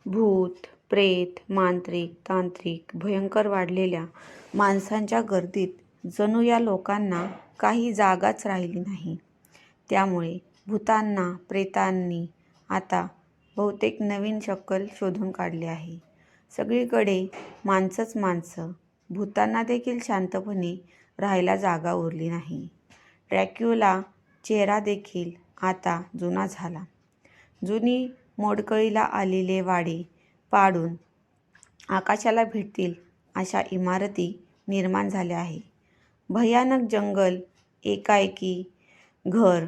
भूत, प्रेत, मांत्रिक, तांत्रिक भयंकर वाढलेल्या माणसांच्या गर्दीत जणू या लोकांना काही जागाच राहिली नाही. त्यामुळे भूतांना, प्रेतांनी आता बहुतेक नवीन शक्कल शोधून काढली आहे. सगळीकडे माणसंच माणसं. भूतांना देखील शांतपणे राहायला जागा उरली नाही. ड्रॅक्युला चेहरा देखील आता जुना झाला. जुनी मोडकळीला आलेले वाडे पाडून आकाशाला भिडतील अशा इमारती निर्माण झाल्या आहे. भयानक जंगल, एकाएकी घर,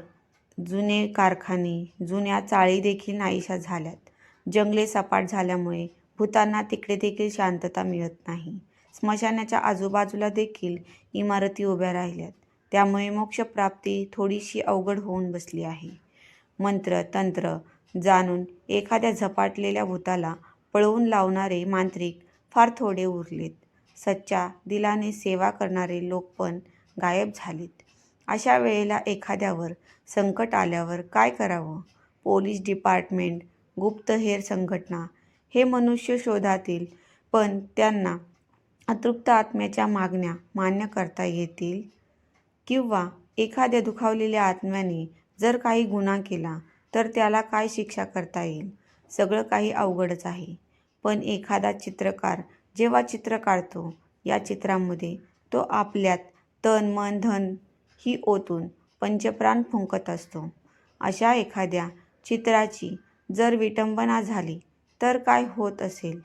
जुने कारखाने, जुन्या चाळी देखील नाहीशा झाल्यात. जंगले सपाट झाल्यामुळे भूतांना तिकडे देखील शांतता मिळत नाही. स्मशानाच्या आजूबाजूला देखील इमारती उभ्या राहिल्यात. त्यामुळे मोक्षप्राप्ती थोडीशी अवघड होऊन बसली आहे. मंत्र तंत्र जाणून एखाद्या झपाटलेल्या भूताला पळवून लावणारे मांत्रिक फार थोडे उरलेत. सच्च्या दिलाने सेवा करणारे लोक पण गायब झालेत. अशा वेळेला एखाद्यावर संकट आल्यावर काय करावं? पोलीस डिपार्टमेंट, गुप्तहेर संघटना हे मनुष्य शोधातील, पण त्यांना अतृप्त आत्म्याच्या मागण्या मान्य करता येतील? किंवा एखाद्या दुखावलेल्या आत्म्याने जर काही गुन्हा केला तर त्याला काय शिक्षा करता येईल? सगळं काही अवघडच आहे. पण एखादा चित्रकार जेव्हा चित्र काढतो, या चित्रामध्ये तो आपल्यात तन मन धन ही ओतून पंचप्राण फुंकत असतो. अशा एखाद्या चित्राची जर विटंबना झाली तर काय होत असेल?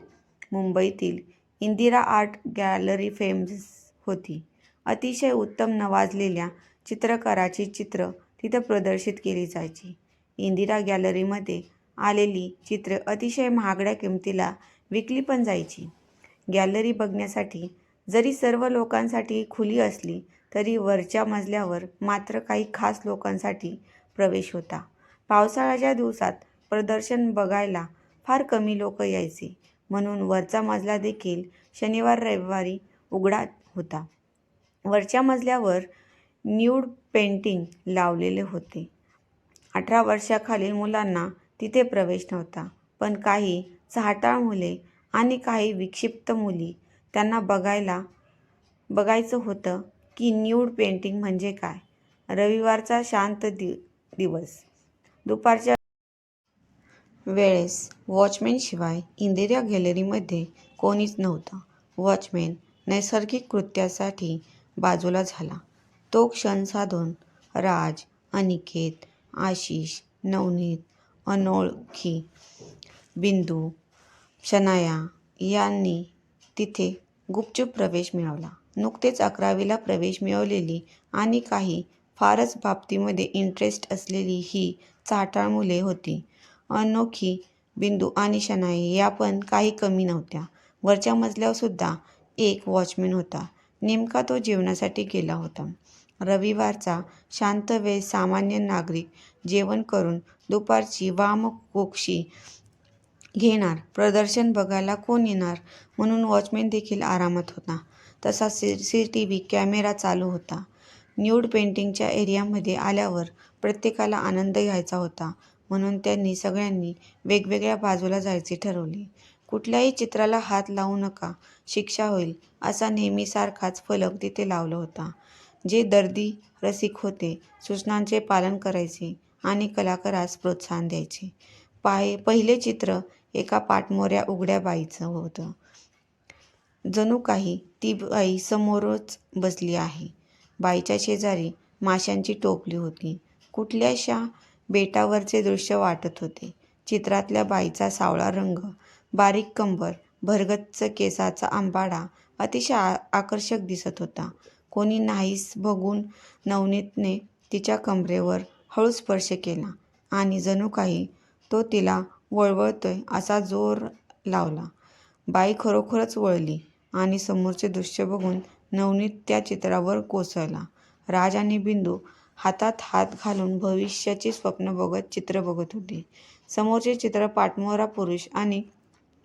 मुंबईतील इंदिरा आर्ट गॅलरी फेमस होती. अतिशय उत्तम नवाजलेल्या चित्रकाराची चित्र तिथं प्रदर्शित केली जायची. इंदिरा गॅलरीमध्ये आलेली चित्रे अतिशय महागड्या किमतीला विकली पण जायची. गॅलरी बघण्यासाठी जरी सर्व लोकांसाठी खुली असली तरी वरच्या मजल्यावर मात्र काही खास लोकांसाठी प्रवेश होता. पावसाळ्याच्या दिवसात प्रदर्शन बघायला फार कमी लोक यायचे, म्हणून वरचा मजला देखील शनिवार रविवारी उघडा होता. वरच्या मजल्यावर न्यूड पेंटिंग लावलेले होते. 18 वर्षाखालील मुलांना तिथे प्रवेश नव्हता. पण काही चाहताळ मुले आणि काही विक्षिप्त मुली त्यांना बघायचं होतं की न्यूड पेंटिंग म्हणजे काय. रविवारचा शांत दिवस. दुपारच्या वेळेस वॉचमॅनशिवाय इंदिरा गॅलरीमध्ये कोणीच नव्हतं. वॉचमॅन नैसर्गिक कृत्यासाठी बाजूला झाला. तो क्षण साधून राज, अनिकेत, आशिष, नवनीत, अनोळखी, बिंदू, शनाया यांनी तिथे गुपचूप प्रवेश मिळवला. नुकतेच 11वीला प्रवेश मिळवलेली आणि काही फारच बाबतीमध्ये इंटरेस्ट असलेली ही चाहताळ मुले होती. अनोळखी बिंदू आणि शनाया या पण काही कमी नव्हत्या. वरच्या मजल्यावर सुद्धा एक वॉचमॅन होता. नेमका तो जेवणासाठी गेला होता. रविवारचा शांत वेळ. सामान्य नागरिक जेवण करून दुपारची वामकुक्षी घेणार. प्रदर्शन बघायला कोण येणार म्हणून वॉचमॅन देखील आरामात होता. तसा CCTV कॅमेरा चालू होता. न्यूड पेंटिंगच्या एरियामध्ये आल्यावर प्रत्येकाला आनंद घ्यायचा होता, म्हणून त्यांनी सगळ्यांनी वेगवेगळ्या बाजूला जायचे ठरवले. कुठल्याही चित्राला हात लावू नका, शिक्षा होईल असा नेहमीसारखाच फलक तिथे लावला होता. जे दर्दी रसिक होते सूचनांचे पालन करायचे आणि कलाकारास प्रोत्साहन द्यायचे. पहिले चित्र एका पाठमोऱ्या उघड्या बाईचं होतं. जणू काही ती बाई समोरच बसली आहे. बाईच्या शेजारी माशांची टोपली होती. कुठल्याशा बेटावरचे दृश्य वाटत होते. चित्रातल्या बाईचा सावळा रंग, बारीक कंबर, भरगच्च केसाचा अंबाडा अतिशय आकर्षक दिसत होता. कोणी नाहीस बघून नवनीतने तिच्या कंबरेवर हळू स्पर्श केला आणि जणू काही तो तिला वळवळतोय असा जोर लावला. बाई खरोखरच वळली आणि समोरचे दृश्य बघून नवनीत त्या चित्रावर कोसळला. राज आणि बिंदू हातात हात घालून भविष्याची स्वप्न बघत चित्र बघत होते. समोरचे चित्र पाठमोरा पुरुष आणि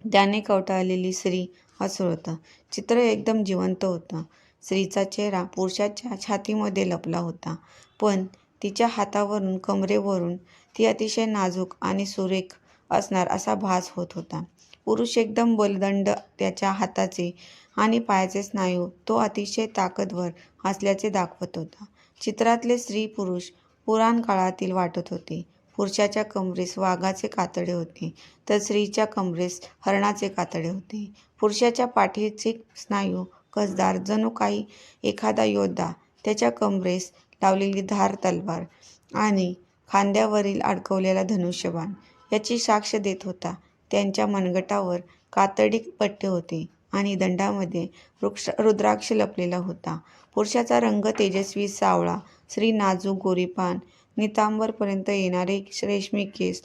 त्याने कवटाळलेली स्त्री असं होतं. चित्र एकदम जिवंत होतं. स्त्रीचा चेहरा पुरुषाच्या छातीमध्ये लपला होता, पण तिच्या हातावरून कंबरेवरून ती अतिशय नाजूक आणि सुरेख असणार असा भास होत होता. पुरुष एकदम बलदंड, त्याच्या हाताचे आणि पायाचे स्नायू तो अतिशय ताकदवर असल्याचे दाखवत होता. चित्रातले स्त्री पुरुष पुराण काळातील वाटत होते. पुरुषाच्या कमरेस वाघाचे कातडे होते तर स्त्रीच्या कमरेस हरणाचे कातडे होते. पुरुषाच्या पाठीचे स्नायू कसदार, जणू काही एखादा योद्धा, त्याच्या कमरेस लावलेली धार तलवार आणि खांद्यावरील अडकवलेला धनुष्यबाण याची साक्ष देत होता. त्यांच्या मनगटावर कातडी पट्टे होते आणि दंडामध्ये रुद्राक्ष लपलेला होता. पुरुषाचा रंग तेजस्वी सावळा, स्त्री नाजूक गोरीपान, नितांबरपर्यंत येणारे रेशमी केस,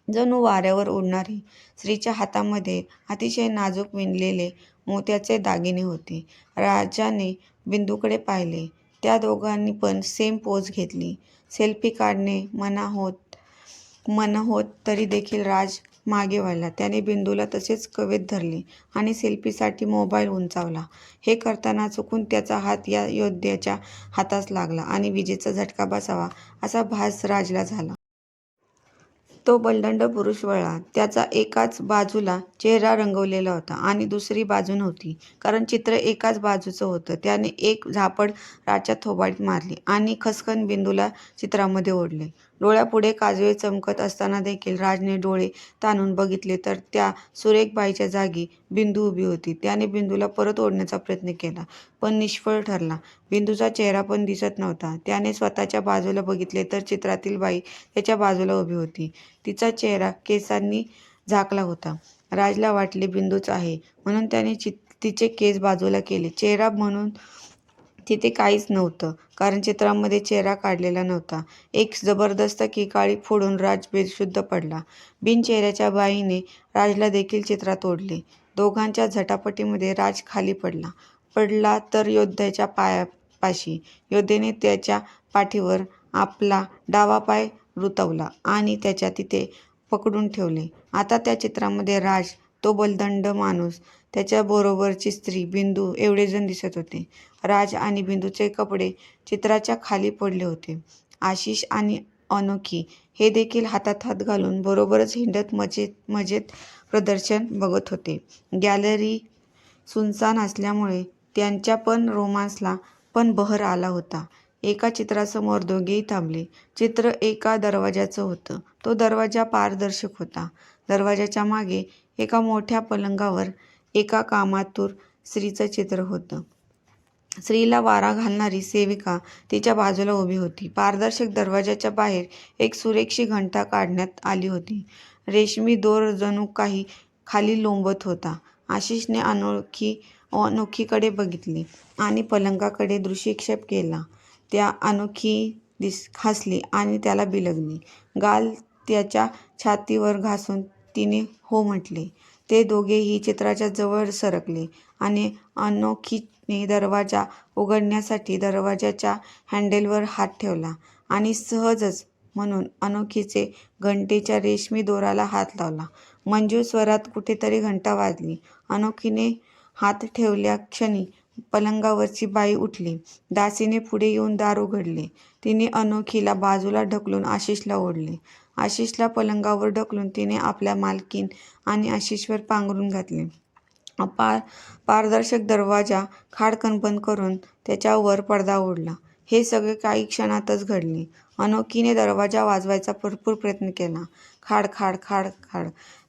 जणू वाऱ्यावर उडणारे. स्त्रीच्या हातामध्ये अतिशय नाजूक विणलेले मोत्याचे दागिने होते. राजाने बिंदूकडे पाहिले. त्या दोघांनी पण सेम पोज घेतली. सेल्फी काढणे मना होत तरी देखील राज मागे वळला. त्याने बिंदूला तसेच कवेत धरले आणि सेल्फीसाठी मोबाईल उंचावला. हे करताना चुकून त्याचा हात या योद्ध्याच्या हातास लागला आणि विजेचा झटका बसावा असा भास राजला झाला. तो बलदंड पुरुष वळला. त्याचा एकाच बाजूला चेहरा रंगवलेला होता आणि दुसरी बाजू नव्हती, कारण चित्र एकाच बाजूचं होतं. त्याने एक झापड राजच्या थोबाडीत मारली आणि खसकन बिंदूला चित्रामध्ये ओढले. डोळ्यापुढे काजवे चमकत असताना देखील राजने डोळे ताणून बघितले तर त्या सुरेख बाईच्या जागी बिंदू उभी होती. त्याने बिंदूला परत ओढण्याचा प्रयत्न केला, पण निष्फळ ठरला. बिंदूचा चेहरा पण दिसत नव्हता. त्याने स्वतःच्या बाजूला बघितले तर चित्रातील बाई त्याच्या बाजूला उभी होती. तिचा चेहरा केसांनी झाकला होता. राजला वाटले बिंदूच आहे, म्हणून त्याने तिचे केस बाजूला केले. चेहरा म्हणून तिथे काहीच नव्हतं, कारण चित्रामध्ये चेहरा काढलेला नव्हता. एक जबरदस्त किकाळी फोडून राज बेशुद्ध पडला. बिनचेहऱ्याच्या बाईने राजला देखील चित्रात ओढले. दोघांच्या झटापटीमध्ये राज खाली पडला तर योद्ध्याच्या पायापाशी. योद्धेने त्याच्या पाठीवर आपला डावा पाय रुतवला आणि त्याच्या तिथे पकडून ठेवले. आता त्या चित्रामध्ये राज, तो बलदंड माणूस, त्याच्याबरोबरची स्त्री, बिंदू एवढे जण दिसत होते. राज आणि बिंदूचे कपडे चित्राच्या खाली पडले होते. आशिष आणि अनोखी हे देखील हातात हात घालून बरोबरच हिंडत मजेत प्रदर्शन बघत होते. गॅलरी सुनसान असल्यामुळे त्यांच्या पण रोमांसला पण बहर आला होता. एका चित्रासमोर दोघेही थांबले. चित्र एका दरवाजाचं होतं. तो दरवाजा पारदर्शक होता. दरवाजाच्या मागे एका मोठ्या पलंगावर एका कामातूर स्त्रीचं चित्र होतं. स्त्रीला वारा घालणारी सेविका तिच्या बाजूला उभी होती. पारदर्शक दरवाजाच्या बाहेर एक सुरेखशी घंटा काढण्यात आली होती. रेशमी दोर जणू काही खाली लोंबत होता. आशिषने अनोखीकडे बघितले आणि पलंगाकडे दृष्टिक्षेप केला. त्या अनोखी हसली आणि त्याला बिलगली. गाल त्याच्या छातीवर घासून तिने हो म्हटले. ते दोघेही चित्राच्या जवळ सरकले आणि अनोखीने दरवाजा उघडण्यासाठी दरवाजाच्या हँडलवर हात ठेवला आणि सहजच म्हणून अनोखीचे घंटेच्या रेशमी दोराला हात लावला. मंजूळ स्वरात कुठेतरी घंटा वाजली. अनोखीने हात ठेवल्या क्षणी पलंगावरची बाई उठली. दासीने पुढे येऊन दार उघडले. तिने अनोखीला बाजूला ढकलून आशिषला ओढले. आशिषला पलंगावर ढकलून तिने आपल्या मालकीण आणि आशिषवर पांघरून घातले. पारदर्शक दरवाजा खाडकन बंद करून त्याच्यावर पडदा ओढला. हे सगळे काही क्षणातच घडले. अनोखीने दरवाजा वाजवायचा भरपूर प्रयत्न केला. खाड खाड खाड खाड.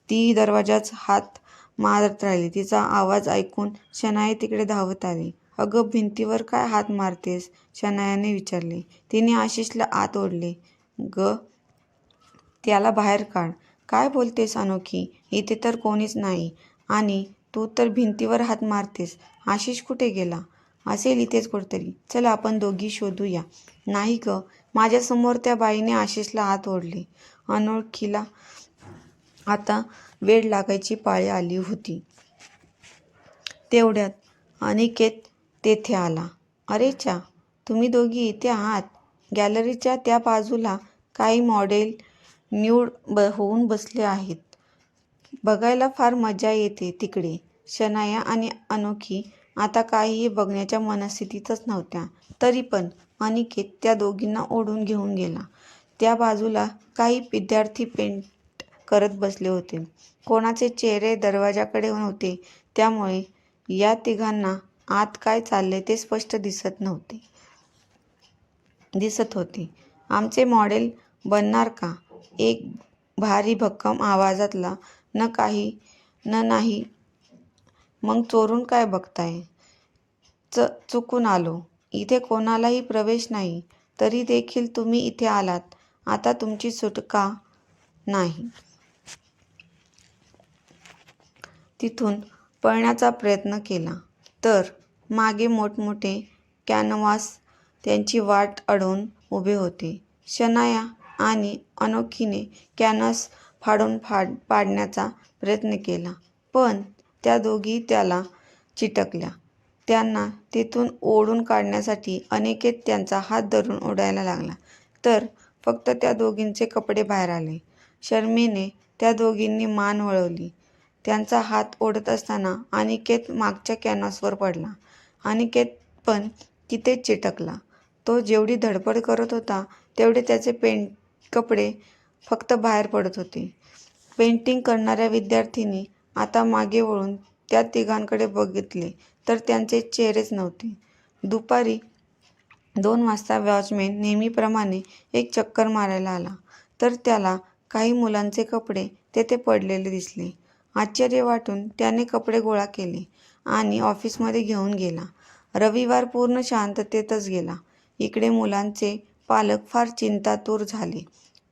ती दरवाजाच हात मारत राहिली. तिचा आवाज ऐकून शनाया तिकडे धावत आली. अगं, भिंतीवर काय हात मारतेस? शनायाने विचारले. तिने आशिषला आत ओढले. ग, त्याला बाहेर काढ. काय बोलतेस अनोखी? इथे तर कोणीच नाही आणि तू तर भिंतीवर हात मारतेस. आशिष कुठे गेला? असेल इथेच कुठेतरी. चल, आपण दोघी शोधूया. नाही ग, माझ्यासमोर त्या बाईने आशिषला आत ओढले. अनोखीला आता वेड लागायची पाळी आली होती. तेवढ्यात अनिकेत तेथे आला. अरे च्या, तुम्ही दोघी इथे आहात? गॅलरीच्या त्या बाजूला काही मॉडेल न्यूड होऊन बसले आहेत. बघायला फार मजा येते तिकडे. शनाया आणि अनोखी आता काहीही बघण्याच्या मनस्थितीतच नव्हत्या. तरी पण अनिकेत त्या दोघींना ओढून घेऊन गेला. त्या बाजूला काही विद्यार्थी पेंट करत बसले होते. कोणाचे चेहरे दरवाजाकडे नव्हते, त्यामुळे या तिघांना आत काय चालले ते स्पष्ट दिसत होते. आमचे मॉडेल बनणार का? एक भारी भक्कम आवाजातला नाही. मग चोरून काय बघताय? चुकून आलो. इथे कोणालाही प्रवेश नाही. तरी देखील तुम्ही इथे आलात. आता तुमची सुटका नाही. तिथून पळण्याचा प्रयत्न केला तर मागे मोठमोठे कॅनव्हास त्यांची वाट अडवून उभे होते. शनाया आणि अनोखीने कॅनव्हास फाडून पाडण्याचा प्रयत्न केला, पण त्या दोघी त्याला चिटकल्या. त्यांना तिथून ओढून काढण्यासाठी अनिकेत त्यांचा हात धरून ओढायला लागला, तर फक्त त्या दोघींचे कपडे बाहेर आले. शरमेने त्या दोघींनी मान वळवली. त्यांचा हात ओढत असताना अनिकेत मागच्या कॅनव्हासवर पडला. अनिकेत पण तिथेच चिटकला. तो जेवढी धडपड करत होता, तेवढे त्याचे कपडे फक्त बाहेर पडत होते. पेंटिंग करणाऱ्या विद्यार्थ्यांनी आता मागे वळून त्या तिघांकडे बघितले तर त्यांचे चेहरेच नव्हते. दुपारी 2 वाजता वॉचमॅन नेहमीप्रमाणे एक चक्कर मारायला आला, तर त्याला काही मुलांचे कपडे तेथे पडलेले दिसले. आश्चर्य वाटून त्याने कपडे गोळा केले आणि ऑफिसमध्ये घेऊन गेला. रविवार पूर्ण शांततेतच गेला. इकडे मुलांचे पालक फार चिंतातूर झाले.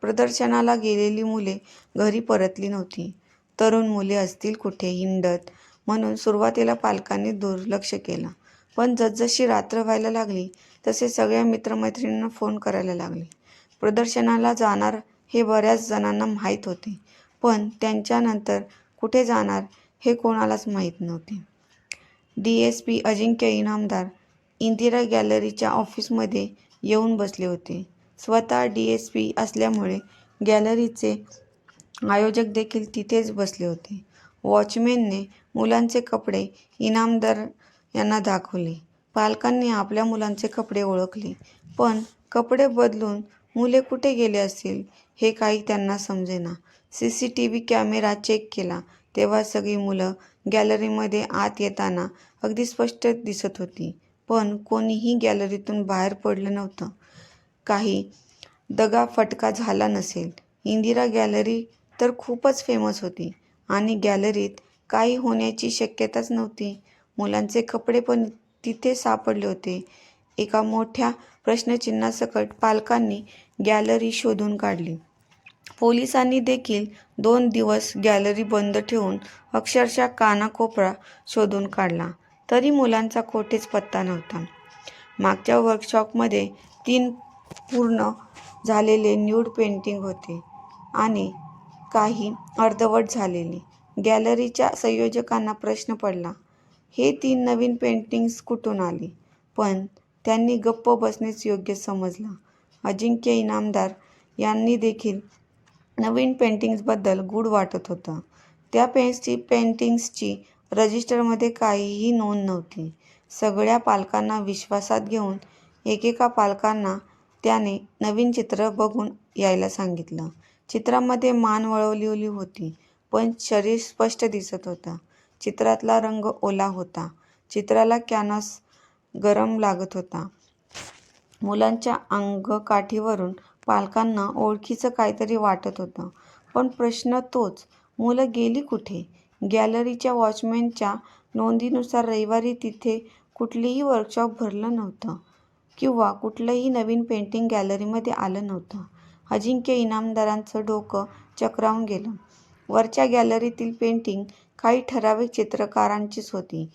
प्रदर्शनाला गेलेली मुले घरी परतली नव्हती. तरुण मुले असतील कुठे हिंडत म्हणून सुरुवातीला पालकांनी दुर्लक्ष केलं. पण जसजशी रात्र व्हायला लागली तसे सगळ्या मित्रमैत्रिणींना फोन करायला लागले. प्रदर्शनाला जाणार हे बऱ्याच जणांना माहीत होते, पण त्यांच्यानंतर कुठे जाणार हे कोणालाच माहीत नव्हते. DSP अजिंक्य इनामदार इंदिरा गॅलरीच्या ऑफिसमध्ये येऊन बसले होते. स्वतः DSP असल्यामुळे गॅलरीचे आयोजक देखील तिथेच बसले होते. वॉचमॅनने मुलांचे कपडे इनामदार यांना दाखवले. पालकांनी आपल्या मुलांचे कपडे ओळखले, पण कपडे बदलून मुले कुठे गेले असतील हे काही त्यांना समजेना. CCTV कॅमेरा चेक केला तेव्हा सगळी मुलं गॅलरीमध्ये आत येताना अगदी स्पष्ट दिसत होती, पण कोणीही गॅलरीतून बाहेर पडलं नव्हतं. काही दगाफटका झाला नसेल. इंदिरा गॅलरी तर खूपच फेमस होती आणि गॅलरीत काही होण्याची शक्यताच नव्हती. मुलांचे कपडे पण तिथे सापडले होते. एका मोठ्या प्रश्नचिन्हासकट पालकांनी गॅलरी शोधून काढली. पोलिसांनी देखील 2 दिवस गॅलरी बंद ठेवून अक्षरशः कानाकोपरा शोधून काढला, तरी मुलांचा कोठेच पत्ता नव्हता. मागच्या वर्कशॉपमध्ये 3 पूर्ण झालेले न्यूड पेंटिंग होते आणि काही अर्धवट झालेले. गॅलरीच्या संयोजकांना प्रश्न पडला, हे 3 नवीन पेंटिंग्ज कुठून आले? पण त्यांनी गप्प बसणेच योग्य समजलं. अजिंक्य इनामदार यांनी देखील नवीन पेंटिंग्जबद्दल गूढ वाटत होतं. त्या पेंटिंग्जची रजिस्टरमध्ये काहीही नोंद नव्हती. सगळ्या पालकांना विश्वासात घेऊन एकेका पालकांना त्याने नवीन चित्र बघून यायला सांगितलं. चित्रामध्ये मान वळवलेली होती, पण शरीर स्पष्ट दिसत होतं. चित्रातला रंग ओला होता. चित्राला कॅनव्हास गरम लागत होता. मुलांच्या अंगकाठीवरून पालकांना ओळखीचं काहीतरी वाटत होतं. पण प्रश्न तोच, मुलं गेली कुठे? गॅलरीच्या वॉचमॅनच्या नोंदीनुसार रविवारी तिथे कुठलेही वर्कशॉप भरलं नव्हतं किंवा कुठलंही नवीन पेंटिंग गॅलरीमध्ये आलं नव्हतं. अजिंक्य इनामदारांचं डोकं चक्रावून गेलं. वरच्या गॅलरीतील पेंटिंग काही ठराविक चित्रकारांचीच होती.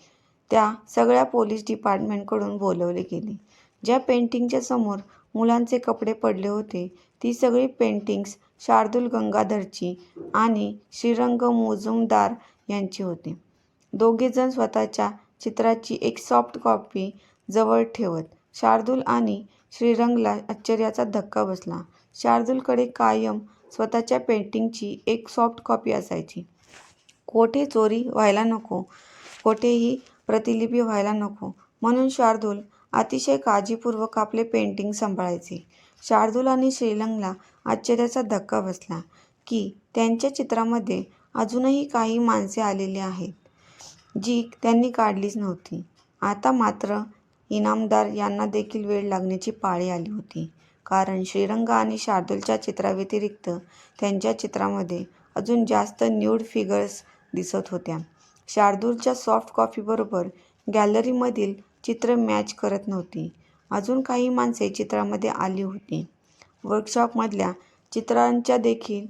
त्या सगळ्या पोलीस डिपार्टमेंटकडून बोलवले गेले. ज्या पेंटिंगच्या समोर मुलांचे कपडे पडले होते, ती सगळी पेंटिंग्ज शार्दूल गंगाधरची आणि श्रीरंग मुजुमदार यांची होती. दोघेजण स्वतःच्या चित्राची एक सॉफ्ट कॉपी जवळ ठेवत. शार्दूल आणि श्रीरंगला आश्चर्याचा धक्का बसला. शार्दूलकडे कायम स्वतःच्या पेंटिंगची एक सॉफ्ट कॉपी असायची. कोठे चोरी व्हायला नको, कोठेही प्रतिलिपी व्हायला नको म्हणून शार्दूल अतिशय काळजीपूर्वक आपले पेंटिंग सांभाळायचे. शार्दूल आणि श्रीरंगला आश्चर्याचा धक्का बसला की त्यांच्या चित्रामध्ये अजूनही काही माणसे आलेली आहेत, जी त्यांनी काढलीच नव्हती. आता मात्र इनामदार यांना देखील वेळ लागण्याची पाळी आली होती. कारण श्रीरंग आणि शार्दूलच्या चित्राव्यतिरिक्त त्यांच्या चित्रामध्ये अजून जास्त न्यूड फिगर्स दिसत होत्या. शार्दूलच्या सॉफ्ट कॉपीबरोबर गॅलरीमधील चित्र मॅच करत नव्हती. अजून काही माणसे चित्रामध्ये आली होती. वर्कशॉपमधल्या चित्रांच्या देखील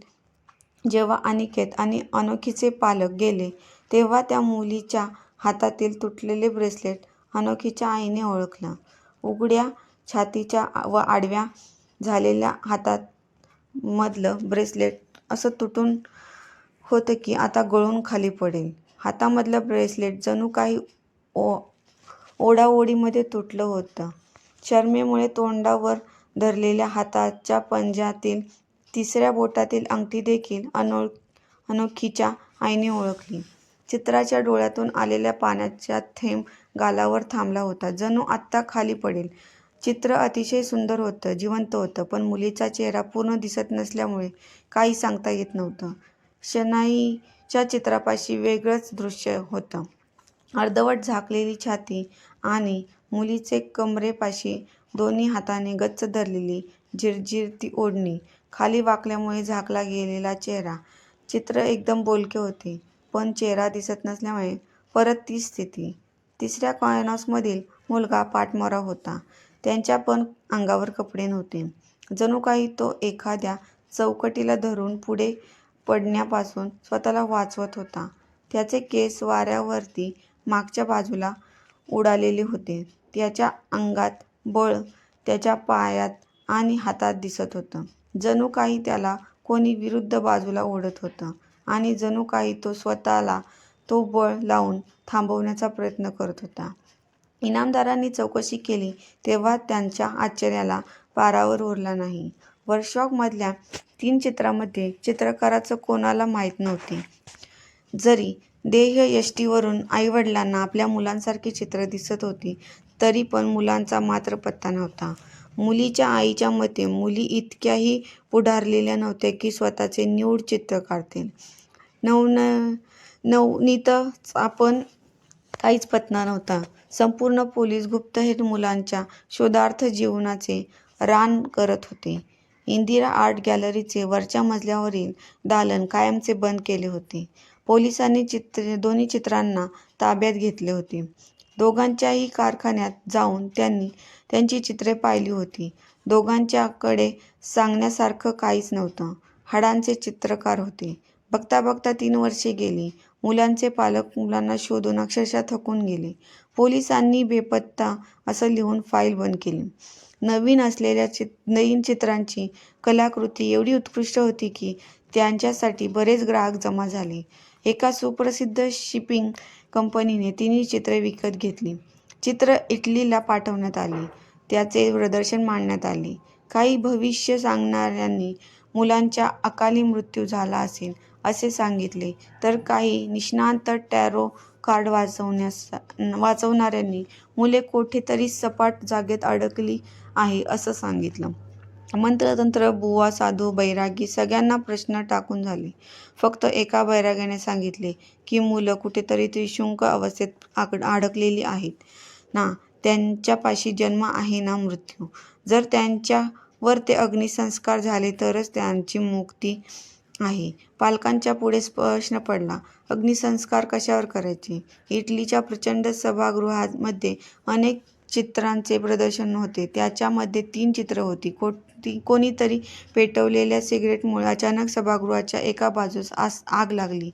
जेव्हा अनिकेत आणि अनोखीचे पालक गेले, तेव्हा त्या मुलीच्या हातातील तुटलेले ब्रेसलेट अनोखीच्या आईने ओळखलं. उघड्या छातीच्या व आडव्या झालेल्या हातामधलं ब्रेसलेट असं तुटून होतं की आता गळून खाली पडेल. हातामधलं ब्रेसलेट जणू काही ओढाओढीमध्ये तुटलं होतं. शरमेमुळे तोंडावर धरलेल्या हाताच्या पंज्यातील तिसऱ्या बोटातील अंगठी देखील अनोखीच्या आईने ओळखली. चित्राच्या डोळ्यातून आलेला पाण्याचा थेंब गालावर थांबला होता, जणू आत्ता खाली पडेल. चित्र अतिशय सुंदर होतं, जिवंत होतं, पण मुलीचा चेहरा पूर्ण दिसत नसल्यामुळे काही सांगता येत नव्हतं. शनाईच्या चित्रापाशी वेगळंच दृश्य होतं. अर्धवट झाकलेली छाती आणि मुलीचे कमरेपाशी दोन्ही हाताने गच्च धरलेली झिरझिरती ओढणी, खाली वाकल्यामुळे झाकला गेलेला चेहरा. चित्र एकदम बोलके होते, पण चेहरा दिसत नसल्यामुळे परत तीच स्थिती. तिसऱ्या कॅनव्हासमधील मुलगा पाठमोरा होता. त्याच्या पण अंगावर कपडे नव्हते. जणू काही तो एखाद्या चौकटीला धरून पुढे पडण्यापासून स्वतःला वाचवत होता. त्याचे केस वाऱ्यावरती मागच्या बाजूला उडालेले होते. त्याच्या अंगात बळ त्याच्या पायात आणि हातात दिसत होतं. जणू काही त्याला कोणी विरुद्ध बाजूला ओढत होतं आणि जणू काही तो स्वतःला तो बळ लावून थांबवण्याचा प्रयत्न करत होता. इनामदारांनी चौकशी केली तेव्हा त्यांच्या आश्चर्याला पारावर उरला नाही. वर्कशॉपमधल्या 3 चित्रांमध्ये चित्रकाराचं कोणाला माहीत नव्हती. जरी देहयष्टीवरून आईवडिलांना आपल्या मुलांसारखी चित्रं दिसत होती, तरी पण मुलांचा मात्र पत्ता नव्हता. मुलीच्या आईच्या मते मुली इतक्याही पुढारलेल्या नव्हत्या की स्वतःचे न्यूड चित्र काढतील. नवनीतचा पण काहीच पत्ता नव्हता. संपूर्ण पोलीस गुप्तहेर मुलांच्या शोधार्थ जीवनाचे रान करत होते. इंदिरा आर्ट गॅलरीचे वरच्या मजल्यावरील दालन कायमचे बंद केले होते. पोलिसांनी दोन्ही चित्रांना ताब्यात घेतले होते. दोघांच्याही कारखान्यात जाऊन त्यांनी त्यांची चित्रे पाहिली होती. दोघांच्याकडे सांगण्यासारखं काहीच नव्हतं. हाडांचे चित्रकार होते. बघता बघता 3 वर्षे गेली. मुलांचे पालक मुलांना शोधून अक्षरशः थकून गेले. पोलिसांनी बेपत्ता असं लिहून फाईल बंद केली. नवीन चित्रांची कलाकृती एवढी उत्कृष्ट होती की त्यांच्यासाठी बरेच ग्राहक जमा झाले. एका सुप्रसिद्ध शिपिंग कंपनीने तिन्ही चित्रे विकत घेतली. चित्र इटलीला पाठवण्यात आली. त्याचे प्रदर्शन मांडण्यात आले. काही भविष्य सांगणाऱ्यांनी मुलांचा अकाली मृत्यू झाला असेल असे सांगितले, तर काही निष्णात टॅरो कार्ड वाचवणाऱ्यांनी मुले कुठेतरी सपाट जागेत अडकली आहे असं सांगितलं. मंत्रतंत्र, बुवा, साधू, बैरागी सगळ्यांना प्रश्न टाकून झाले. फक्त एका बैराग्याने सांगितले की मुलं कुठेतरी त्रिशंकू अवस्थेत अडकलेली आहेत ना, त्यांच्यापाशी जन्म आहे ना मृत्यू. जर त्यांच्यावर ते अग्निसंस्कार झाले तरच त्यांची मुक्ती आहे. पालकांच्या पुढे प्रश्न पडला, अग्निसंस्कार कशावर करायचे? इटलीच्या प्रचंड सभागृहामध्ये अनेक चित्रांचे प्रदर्शन होते. त्याच्यामध्ये 3 चित्रं होती. कोणीतरी पेटवलेल्या सिगारेटमुळे अचानक सभागृहाच्या एका बाजूस आग लागली.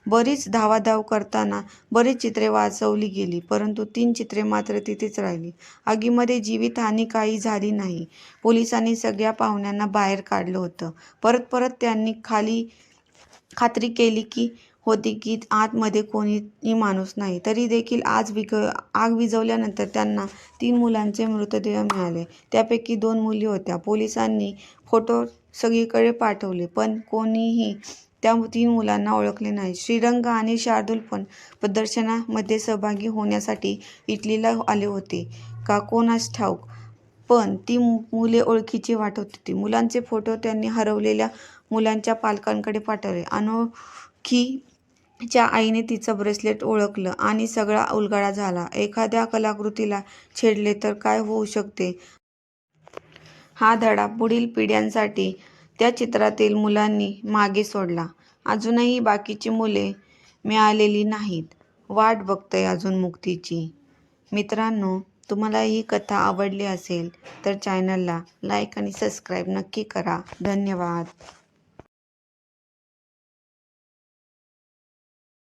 बरीच धावाधाव करताना बरीच चित्रे वाचवली गेली, परंतु 3 चित्रे मात्र तिथेच राहिली. आगीमध्ये जीवितहानी काही झाली नाही. पोलिसांनी सगळ्या पाहुण्यांना बाहेर काढलं होतं. परत त्यांनी खात्री केली होती की आतमध्ये कोणीही माणूस नाही. तरी देखील आग विझवल्यानंतर त्यांना 3 मुलांचे मृतदेह मिळाले. त्यापैकी 2 मुली होत्या. पोलिसांनी फोटो सगळीकडे पाठवले, पण कोणीही त्या 3 मुलांना ओळखले नाही. श्रीरंग आणि शार्दूल पण प्रदर्शनामध्ये सहभागी होण्यासाठी इटलीला आले होते का कोणास ठाऊक, पण ती मुले ओळखीची वाटत होती. मुलांचे फोटो त्यांनी हरवलेल्या मुलांच्या पालकांकडे पाठवले. अनोखीच्या आईने तिचं ब्रेसलेट ओळखलं आणि सगळा उलगडा झाला. एखाद्या कलाकृतीला छेडले तर काय होऊ शकते हा धडा पुढील पिढ्यांसाठी त्या चित्रातील मुलांनी मागे सोडला. अजूनही बाकीची मुले मिळालेली नाहीत. वाट बघतोय अजून मुक्तीची. मित्रांनो, तुम्हाला ही कथा आवडली असेल तर चॅनलला लाईक आणि सबस्क्राईब नक्की करा. धन्यवाद.